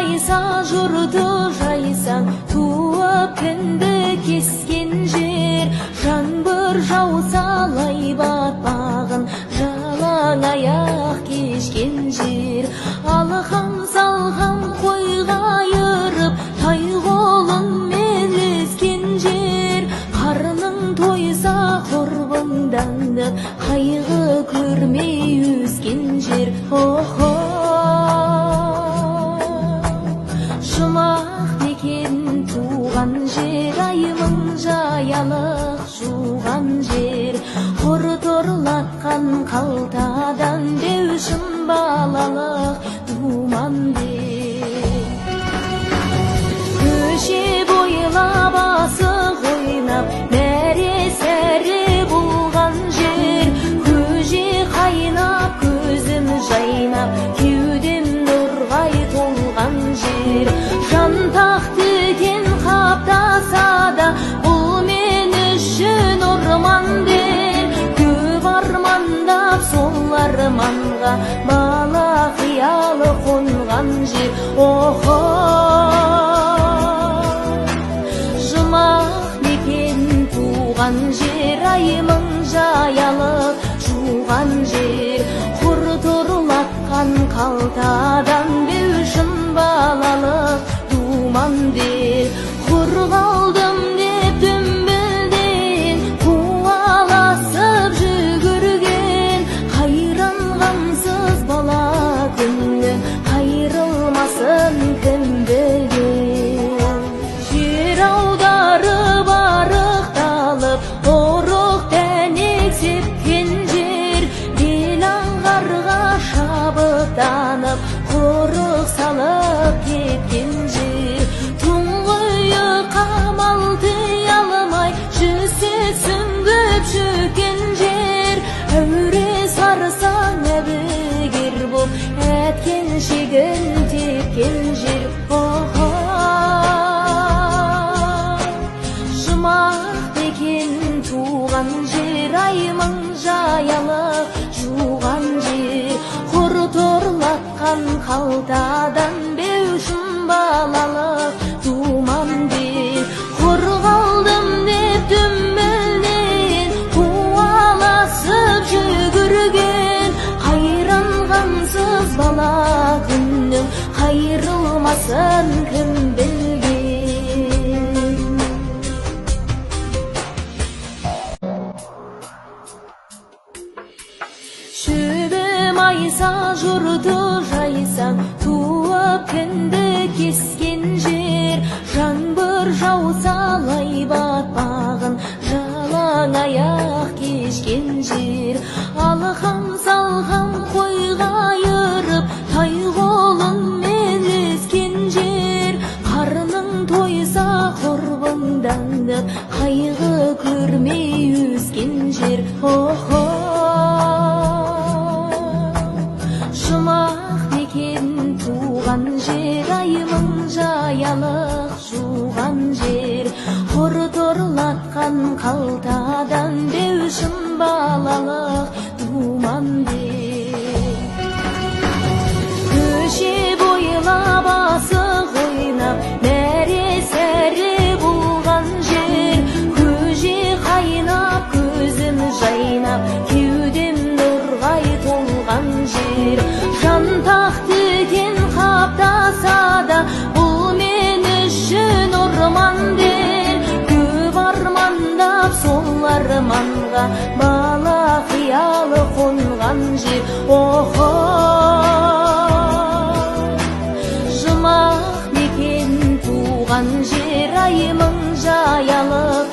майса жұрды жайсаң, туып күнді кескен жер. Жаңбыр жауса лай батпағын, жалаң аяқ кешкен жер. Алқам салғам қойға айырып, тай қолыңмен ілескен жер. Қарның тойса құрбыңданып, қайғы көрмей өскен жер. Жұмақ мекен туған жер, айымың жаялық жуған жер. Құр торлатқан қалтадан деушім балалық думан бер. Көше бойлап асық ойнап, мәре-сәре болған жер. Көже қайнап, көзім жайнап, кеудем нұрғай толған жер. Жантақ тікен қаптаса да, бұл мен үшін орман дер. Көп армандап сол арманға бала қиялы қонған жер. Жұмақ мекен туған жер, айымың жаялық жуған жер. Құр торлатқан қалтадан беушім балалық думан дер. Құр қалдым деп дүмбілден, қуаласып жүгірген. Қайран ғамсыз бала күннен, қайрылмасын кім білген. Жер аударып арықталып, ұрық дәнек сепкен жер. Бел аңғарға шабыттанып, құрық салып кеткен жер. Тұңғиы қамал тыя алмай, жүзсе сүңгіп шөккен жер. Әуре сарсаң әбігер боп, әткен шегін тепкен жер. Жұмақ мекен туған жер, айымың жаялық жуған жер. Құр торлатқан қалтадан беушім балалық думан бер. Құр қалдым деп дүмбілден, қуаласып жүгірген. Қайран ғамсыз бала күннің, қайрылмасын кім білген. Шөбі майса жұрды жайсаң, туып күнді кескен жер. Жаңбыр жауса лай батпағын, жалаң аяқ кешкен жер. Алқам салғам қойға айырып, тай қолыңмен ілескен жер. Қарның тойса құрбыңданып, қайғы көрмей өскен жер. Жұмақ мекен туған жер, айымың жаялық жуған жер. Құр торлатқан қалтадан деушім балалық думан бер. Көше бойлап асық ойнап, мәре-сәре болған жер. Көже қайнап, көзім жайнап, кеудем нұрғай толған жер. Жантақ тікен қаптаса да, бұл мен үшін орман дер. Көп армандап сол арманға бала қиялы қонған жер. Жұмақ мекен туған жер, айымың жаялық